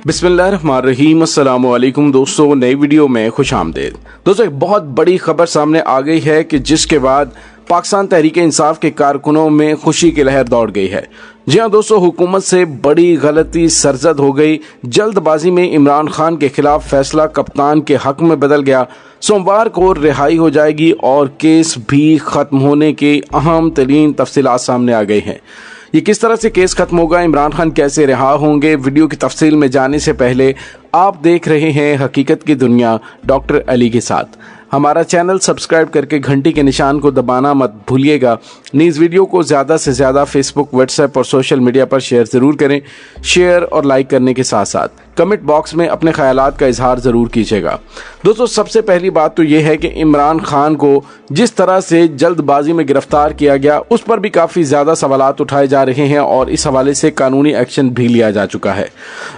बिस्मिल्लाहिर्रहमानिर्रहीम। अस्सलाम वालेकुम दोस्तों, नई वीडियो में खुश आमदेद। दोस्तों, एक बहुत बड़ी खबर सामने आ गई है कि जिसके बाद पाकिस्तान तहरीक इंसाफ के कारकुनों में खुशी की लहर दौड़ गई है। जी हाँ दोस्तों, हुकूमत से बड़ी गलती सरजद हो गई। जल्दबाजी में इमरान खान के खिलाफ फैसला कप्तान के हक में बदल गया। सोमवार को रिहाई हो जाएगी और केस भी खत्म होने के अहम तरीन तफसीलात सामने आ गए हैं। ये किस तरह से केस खत्म होगा, इमरान खान कैसे रिहा होंगे, वीडियो की तफसील में जाने से पहले आप देख रहे हैं हकीकत की दुनिया डॉक्टर अली के साथ। हमारा चैनल सब्सक्राइब करके घंटी के निशान को दबाना मत भूलिएगा। इस वीडियो को ज़्यादा से ज़्यादा फेसबुक, व्हाट्सएप और सोशल मीडिया पर शेयर ज़रूर करें। शेयर और लाइक करने के साथ साथ कमेंट बॉक्स में अपने ख्यालात का इजहार ज़रूर कीजिएगा। दोस्तों, सबसे पहली बात तो ये है कि इमरान खान को जिस तरह से जल्दबाजी में गिरफ्तार किया गया उस पर भी काफ़ी ज़्यादा सवालात उठाए जा रहे हैं और इस हवाले से कानूनी एक्शन भी लिया जा चुका है।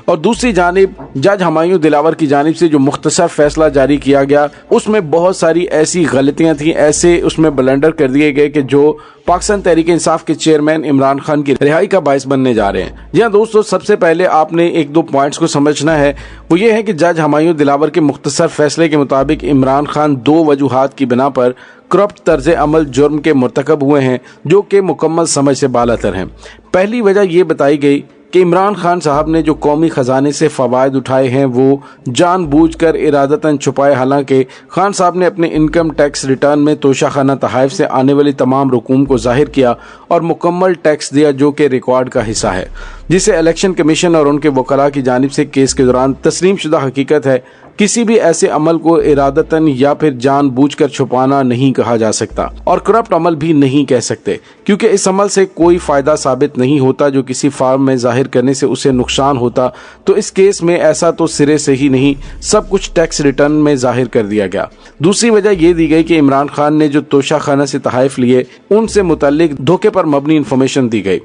और दूसरी जानिब जज हुमायूं दिलावर की जानिब से जो मुख्तसर फैसला जारी किया गया उसमें बहुत सारी ऐसी गलतियां थी, ऐसे उसमें ब्लंडर कर दिए गए कि जो पाकिस्तान तहरीक इंसाफ के चेयरमैन इमरान खान की रिहाई का बायस बनने जा रहे हैं। जी हाँ दोस्तों, सबसे पहले आपने एक दो पॉइंट्स को समझना है। वो ये है कि जज हुमायूं दिलावर के मुख्तसर फैसले के मुताबिक इमरान खान दो वजूहात की बिना पर करप्ट तर्ज अमल जुर्म के मुर्तकब हुए हैं जो कि मुकम्मल समझ से बालातर हैं। पहली वजह ये बताई गई कि इमरान खान साहब ने जो कौमी खजाने से फवायद उठाए हैं वो जानबूझकर इरादतन छुपाए। हालांकि खान साहब ने अपने इनकम टैक्स रिटर्न में तोशाखाना तहाइफ से आने वाली तमाम रकूम को जाहिर किया और मुकम्मल टैक्स दिया जो कि रिकॉर्ड का हिस्सा है, जिसे इलेक्शन कमीशन और उनके वकला की जानिब से केस के दौरान तस्लीम शुदा हकीकत है। किसी भी ऐसे अमल को इरादतन या फिर जानबूझकर छुपाना नहीं कहा जा सकता और करप्ट अमल भी नहीं कह सकते, क्योंकि इस अमल से कोई फायदा साबित नहीं होता जो किसी फॉर्म में जाहिर करने से उसे नुकसान होता। तो इस केस में ऐसा तो सिरे से ही नहीं, सब कुछ टैक्स रिटर्न में जाहिर कर दिया गया। दूसरी वजह यह दी गई कि इमरान खान ने जो तोशाखाना से तहाइफ लिए उनसे मुतल्लिक धोखे पर मबनी इंफॉर्मेशन दी गई।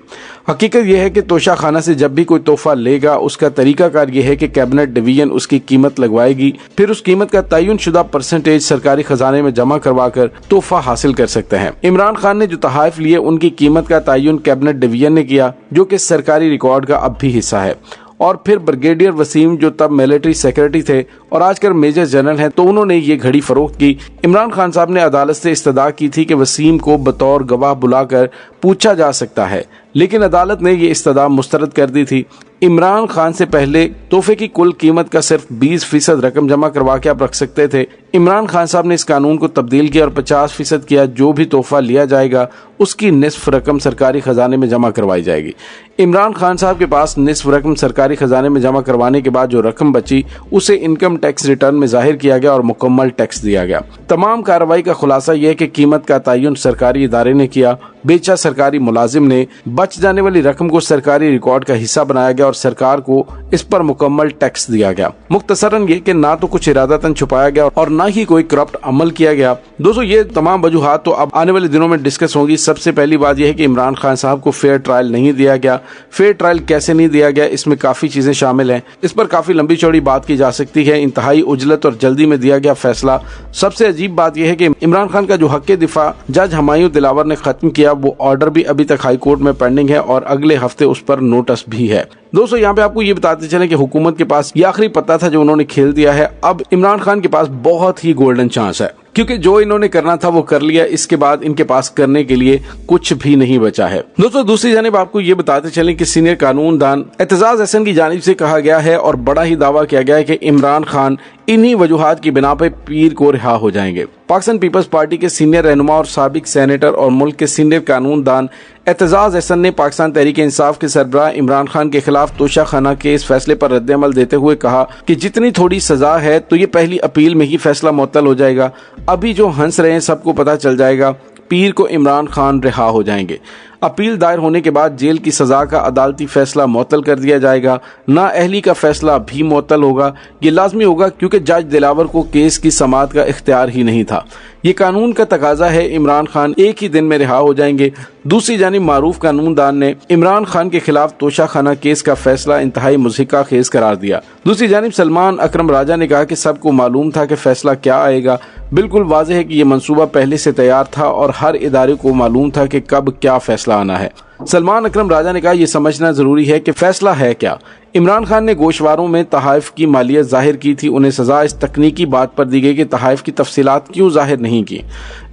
हकीकत यह है कि तोशाखाना से जब भी कोई तोहफा लेगा उसका तरीकाकार यह है कि कैबिनेट डिवीजन उसकी कीमत लगवाएगी, फिर उस कीमत का तयन शुदा परसेंटेज सरकारी खजाने में जमा करवा कर तोहफा हासिल कर सकते हैं। इमरान खान ने जो तहाइफ लिए उनकी कीमत का तयन कैबिनेट डिवीजन ने किया जो कि सरकारी रिकॉर्ड का अब भी हिस्सा है। और फिर ब्रिगेडियर वसीम जो तब मिलिट्री सेक्रेटरी थे और आजकल मेजर जनरल हैं, तो उन्होंने ये घड़ी फरोख्त की। इमरान खान साहब ने अदालत से इस्तदा की थी कि वसीम को बतौर गवाह बुलाकर पूछा जा सकता है, लेकिन अदालत ने ये इस्तदा मुस्तरद कर दी थी। इमरान खान से पहले तोहफे की कुल कीमत का सिर्फ 20% रकम जमा करवा के आप रख सकते थे। इमरान खान साहब ने इस कानून को तब्दील किया और 50% किया। जो भी तोहफा लिया जाएगा उसकी निस्फ रकम सरकारी खजाने में जमा करवाई जाएगी। इमरान खान साहब के पास निस्फ रकम सरकारी खजाने में जमा करवाने के बाद जो रकम बची उसे इनकम टैक्स रिटर्न में जाहिर किया गया और मुकम्मल टैक्स दिया गया। तमाम कार्रवाई का खुलासा यह कि कीमत का तयन सरकारी इदारे ने किया, बेचा सरकारी मुलाजिम ने, बच जाने वाली रकम को सरकारी रिकॉर्ड का हिस्सा बनाया गया और सरकार को इस पर मुकम्मल टैक्स दिया गया। मुख्तसरन ये कि ना तो कुछ इरादतन छुपाया गया और ना ही कोई करप्ट अमल किया गया। दोस्तों, ये तमाम वजूहात तो अब आने वाले दिनों में डिस्कस होंगी। सबसे पहली बात यह है कि इमरान खान साहब को फेयर ट्रायल नहीं दिया गया। फेयर ट्रायल कैसे नहीं दिया गया, इसमें काफी चीजें शामिल हैं। इस पर काफी लंबी चौड़ी बात की जा सकती है। इंतहाई उजलत और जल्दी में दिया गया फैसला। सबसे अजीब बात यह है कि इमरान खान का जो हक दिफा जज हुमायूं दिलावर ने खत्म किया वो ऑर्डर भी अभी तक हाई कोर्ट में पेंडिंग है और अगले हफ्ते उस पर नोटिस भी है। दोस्तों, यहाँ पे आपको ये बताते चलें कि हुकूमत के पास ये आखिरी पत्ता था जो उन्होंने खेल दिया है। अब इमरान खान के पास बहुत ही गोल्डन चांस है, क्योंकि जो इन्होंने करना था वो कर लिया। इसके बाद इनके पास करने के लिए कुछ भी नहीं बचा है। दोस्तों, दूसरी जानिब आपको ये बताते चलें कि सीनियर कानूनदान एतजाज हसन की जानिब से कहा गया है और बड़ा ही दावा किया गया है कि इमरान खान इन्हीं वजूहात की बिना पे पीर को रिहा हो जाएंगे। पाकिस्तान पीपल्स पार्टी के सीनियर रहनुमा और साबिक सेनेटर और मुल्क के सीनियर कानूनदान एतजाज हसन ने पाकिस्तान तहरीक इंसाफ के सरबराह इमरान खान के खिलाफ तोशाखाना के इस फैसले पर रद्द-ए-अमल देते हुए कहा कि जितनी थोड़ी सजा है तो ये पहली अपील में ही फैसला मुअत्तल हो जाएगा। अभी जो हंस रहे हैं सबको पता चल जाएगा, पीर को इमरान खान रिहा हो जाएंगे। अपील दायर होने के बाद जेल की सजा का अदालती फैसला मुअत्तल कर दिया जाएगा। नाअहली का फैसला भी मुअत्तल होगा। ये लाजमी होगा क्योंकि जज दिलावर को केस की समाअत का इख्तियार ही नहीं था। ये कानून का तकाजा है। इमरान खान एक ही दिन में रिहा हो जाएंगे। दूसरी जानिब मारूफ कानूनदान ने इमरान खान के खिलाफ तोशाखाना केस का फैसला इंतहाई मुज़हिका खेज करार दिया। दूसरी जानिब सलमान अकरम राजा ने कहा कि सबको मालूम था कि फैसला क्या आएगा। बिल्कुल वाज़ेह है कि ये मंसूबा पहले से तैयार था और हर इदारे को मालूम था कि कब क्या फैसला आना है। सलमान अकरम राजा ने कहा, यह समझना जरूरी है कि फैसला है क्या। इमरान खान ने गोशवारों में तहाइफ की मालियत जाहिर की थी, उन्हें सजा इस तकनीकी बात पर दी गई कि तहाइफ की तफसीलात क्यों जाहिर नहीं की।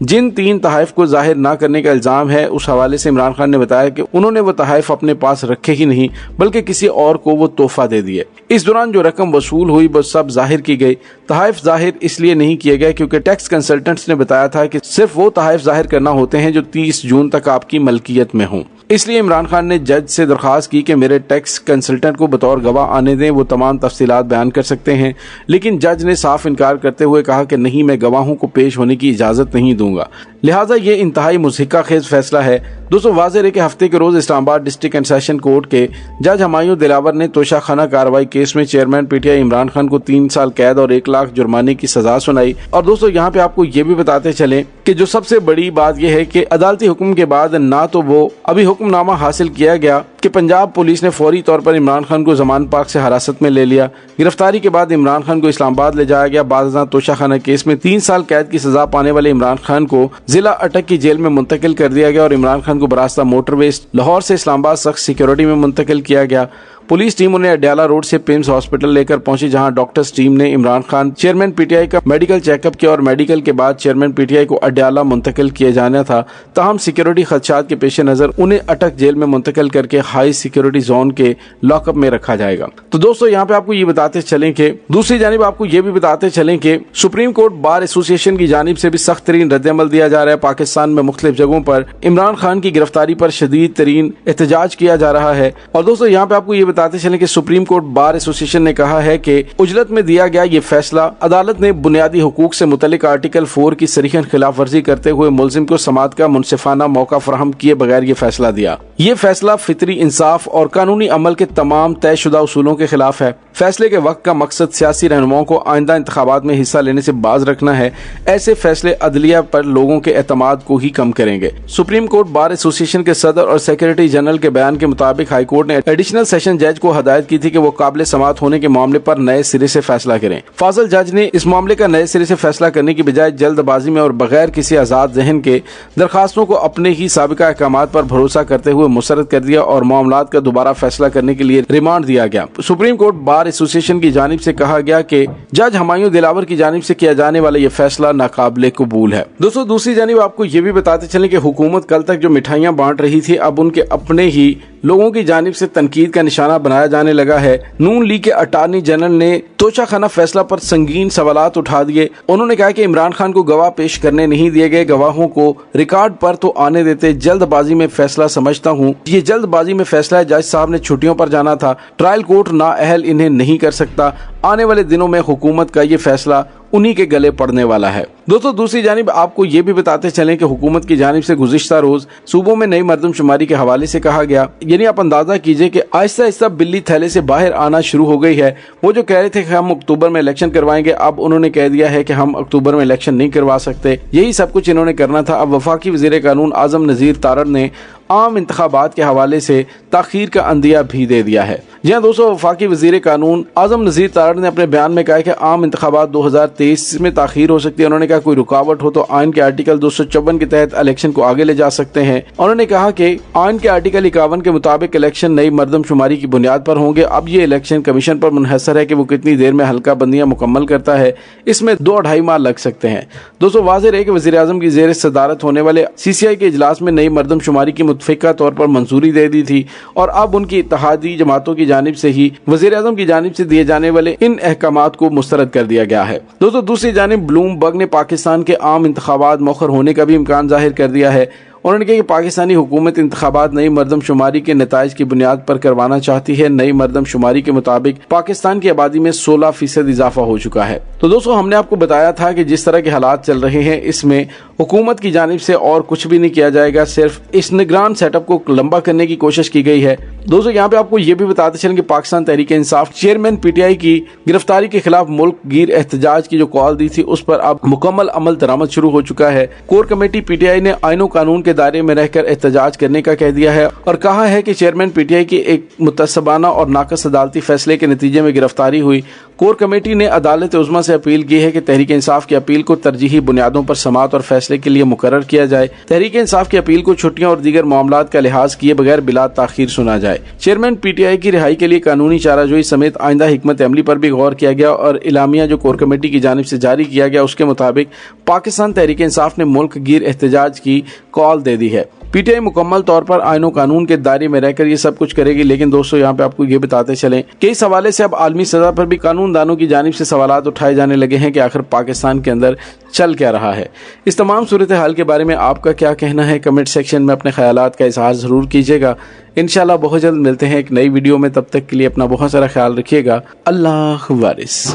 जिन 3 तहाइफ को जाहिर न करने का इल्जाम है, उस हवाले से इमरान खान ने बताया कि उन्होंने वो तहाइफ अपने पास रखे ही नहीं बल्कि किसी और को वो तोहफा दे दिए। इस दौरान जो रकम वसूल हुई वो सब जाहिर की गई। तहाइफ जाहिर इसलिए नहीं किए गए क्योंकि टैक्स कंसल्टेंट्स ने बताया था कि सिर्फ वो तहाइफ जाहिर करना होते हैं जो 30 जून तक आपकी मलकियत में हों। इसलिए इमरान खान ने जज से दरख्वास्त की कि मेरे टैक्स कंसल्टेंट को बतौर गवाह आने दें, वो तमाम तफसीलात बयान कर सकते हैं। लेकिन जज ने साफ इनकार करते हुए कहा कि नहीं, मैं गवाहों को पेश होने की इजाजत नहीं दूंगा। लिहाजा ये इंतहाई मुज़हिका खेज फैसला है। दोस्तों, वाज़ेह है कि हफ्ते के रोज Islamabad district and session court के जज हमायूं दिलावर ने तोशाखाना कार्रवाई केस में चेयरमैन पीटीआई इमरान खान को 3 साल कैद और 1 लाख जुर्माने की सजा सुनाई। और दोस्तों, यहाँ पे आपको ये भी बताते चलें कि जो सबसे बड़ी बात यह है कि अदालती हुक्म के बाद ना तो वो अभी हुक्मनामा हासिल किया गया कि पंजाब पुलिस ने फौरी तौर पर इमरान खान को जमान पाक से हिरासत में ले लिया। गिरफ्तारी के बाद इमरान खान को इस्लामाबाद ले जाया गया। बाज़ तोशाखाना केस में 3 साल कैद की सजा पाने वाले इमरान खान को जिला अटक की जेल में मुंतकिल कर दिया गया और इमरान खान को बरास्ता मोटरवेज लाहौर से इस्लामाबाद सख्त सिक्योरिटी में मुंतकिल किया गया। पुलिस टीम उन्हें अड्याला रोड से पिम्स हॉस्पिटल लेकर पहुंची, जहां डॉक्टर्स टीम ने इमरान खान चेयरमैन पीटीआई का मेडिकल चेकअप किया और मेडिकल के बाद चेयरमैन पीटीआई को अड्याला मुंतकिल किया जाना था। ताहम सिक्योरिटी खदशात के पेश नजर उन्हें अटक जेल में मुंतकिल करके हाई सिक्योरिटी जोन के लॉकअप में रखा जाएगा। तो दोस्तों, यहाँ पे आपको ये बताते चलें कि दूसरी जानिब आपको ये भी बताते चलें कि सुप्रीम कोर्ट बार एसोसिएशन की जानिब से भी सख्त तरीन रद्दअमल दिया जा रहा है। पाकिस्तान में मुख्तलिफ जगहों पर इमरान खान की गिरफ्तारी पर शदीद तरीन एहतजाज किया जा रहा है। और दोस्तों, यहाँ पे आपको ये बताते चलें कि सुप्रीम कोर्ट बार एसोसिएशन ने कहा है कि उजलत में दिया गया ये फैसला अदालत ने बुनियादी हुकूक से मुतल्लिक आर्टिकल 4 की सरीहन खिलाफ वर्जी करते हुए मुलजिम को समाअत का मुनसिफाना मौका फराहम किए बगैर ये फैसला दिया। ये फैसला फितरी इंसाफ और कानूनी अमल के तमाम तयशुदा उसूलों के खिलाफ है। फैसले के वक्त का मकसद सियासी रहनुमाओं को आइंदा इंतखाबात में हिस्सा लेने से बाज रखना है। ऐसे फैसले अदलिया पर लोगों के एतमाद को ही कम करेंगे। सुप्रीम कोर्ट बार एसोसिएशन के सदर और सेक्रेटरी जनरल के बयान के मुताबिक हाई कोर्ट ने एडिशनल सेशन जज को हदायत की थी कि वो काबिल समाअत होने के मामले पर नए सिरे से फैसला करें। फाजिल जज ने इस मामले का नए सिरे से फैसला करने की बजाय जल्दबाजी में और बगैर किसी आजाद जहन के दरखास्तों को अपने ही साबिका अहकामात पर भरोसा करते हुए मुस्तरद कर दिया और मामलात का दोबारा फैसला करने के लिए रिमांड दिया गया। सुप्रीम कोर्ट बार एसोसिएशन की जानिब से कहा गया कि जज हमायूं दिलावर की जानिब से किया जाने वाला यह फैसला नाकाबिले कबूल है। दोस्तों, दूसरी जानिब आपको ये भी बताते चलें कि हुकूमत कल तक जो मिठाइयां बांट रही थी, अब उनके अपने ही लोगों की जानिब से तनकीद का निशाना बनाया जाने लगा है। नून लीग के अटार्नी जनरल ने तोशाखाना फैसला पर संगीन सवालात उठा दिए। उन्होंने कहा कि इमरान खान को गवाह पेश करने नहीं दिए गए, गवाहों को रिकॉर्ड पर तो आने देते। जल्दबाजी में फैसला समझता हूँ, ये जल्दबाजी में फैसला है। जज साहब ने छुट्टियों पर जाना था, ट्रायल कोर्ट नाअहल इन्हें नहीं कर सकता। आने वाले दिनों में हुकूमत का ये फैसला उन्हीं के गले पड़ने वाला है। दोस्तों, दूसरी जानिब आपको ये भी बताते चलें कि हुकूमत की जानिब से गुज़िश्ता रोज सूबों में नई मरदमशुमारी के हवाले से कहा गया, यानी आप अंदाजा कीजिए कि आहिस्ता आहिस्ता बिल्ली थैले से बाहर आना शुरू हो गई है। वो जो कह रहे थे कि हम अक्टूबर में इलेक्शन करवाएंगे, अब उन्होंने कह दिया है कि हम अक्टूबर में इलेक्शन नहीं करवा सकते। यही सब कुछ इन्होंने करना था। अब वफाकी वज़ीर कानून आज़म नज़ीर तारड़ ने आम इंतखाबात के हवाले से ताखीर का अंदिया भी दे दिया है। जी हाँ दोस्तों, वफाकी वज़ीर कानून आज़म नज़ीर तारड़ ने अपने बयान में कहा कि आम इंतखाबात 2023 में ताखीर हो सकती है। उन्होंने कहा कोई रुकावट हो तो आइन के आर्टिकल 254 के तहत इलेक्शन को आगे ले जा सकते हैं। उन्होंने कहा कि आइन के आर्टिकल 51 के मुताबिक इलेक्शन नई मरदमशुमारी की बुनियाद पर होंगे। अब ये इलेक्शन कमीशन पर मुनहसर है कि वो कितनी देर में हल्का बंदियां मुकम्मल करता है। इसमें 2-2.5 माह लग सकते हैं। दोस्तों, वाज़ेह है कि वज़ीर आज़म की ज़ेर सदारत होने वाले CCI के इजलास में नई मरदमशुमारी की मुतफ़िक़ा तौर पर मंजूरी दे दी थी और अब उनकी इत्तेहादी जमातों की जानिब से ही वज़ीर आज़म की जानिब से दिए जाने वाले इन अहकामात को मुस्तरद कर दिया गया है। दोस्तों, दूसरी जानिब ब्लूमबर्ग ने पाकिस्तान के आम इंतखाबात मौखर होने का भी इम्कान जाहिर कर दिया है। उन्होंने कहा कि पाकिस्तानी हुकूमत इंतखाबात नई मरदमशुमारी के नताइज की बुनियाद पर करवाना चाहती है। नई मरदमशुमारी के मुताबिक पाकिस्तान की आबादी में 16% इजाफा हो चुका है। तो दोस्तों, हमने आपको बताया था कि जिस तरह के हालात चल रहे हैं, इसमें हुकूमत की जानिब से और कुछ भी नहीं किया जाएगा, सिर्फ इस निगरान सेटअप को लंबा करने की कोशिश की गई है। दोस्तों, यहाँ पे आपको ये भी बताते चलें कि पाकिस्तान तहरीक इंसाफ चेयरमैन PTI की गिरफ्तारी के खिलाफ मुल्क गिर एहतजाज की जो कॉल दी थी, उस पर अब मुकम्मल अमल दरामद शुरू हो चुका है। कोर कमेटी PTI ने आईनो कानून के کے دائرے میں رہ کر احتجاج کرنے کا کہہ دیا ہے اور کہا ہے کہ چیئرمین پی ٹی آئی کی ایک متعصبانہ اور ناقص عدالتی فیصلے کے نتیجے میں گرفتاری ہوئی۔ کور کمیٹی نے عدالت عظمیٰ سے اپیل کی ہے کہ تحریک انصاف کی اپیل کو ترجیحی بنیادوں پر سماعت اور فیصلے کے لیے مقرر کیا جائے۔ تحریک انصاف کی اپیل کو چھٹیاں اور دیگر معاملات کا لحاظ کیے بغیر بلا تاخیر سنا جائے۔ چیئرمین پی ٹی آئی کی رہائی کے لیے قانونی چارہ جوئی سمیت آئندہ حکمت عملی پر بھی غور کیا گیا اور اعلامیہ جو کور کمیٹی کی جانب سے جاری کیا گیا اس کے مطابق پاکستان تحریک انصاف نے ملک گیر احتجاج کی کال دے دی ہے۔ پی ٹی آئی مکمل طور پر آئین و قانون کے دائرے میں رہ کر یہ سب کچھ کرے گی، لیکن دوستو یہاں پہ آپ کو یہ بتاتے چلیں کہ اس حوالے سے اب عالمی سطح پر بھی قانون دانوں کی جانب سے سوالات اٹھائے جانے لگے ہیں کہ آخر پاکستان کے اندر چل کیا رہا ہے۔ اس تمام صورتحال کے بارے میں آپ کا کیا کہنا ہے؟ کمنٹ سیکشن میں اپنے خیالات کا اظہار ضرور کیجیے گا۔ انشاءاللہ بہت جلد ملتے ہیں ایک نئی ویڈیو میں، تب تک کے لیے اپنا بہت سارا خیال رکھیے گا۔ اللہ وارث۔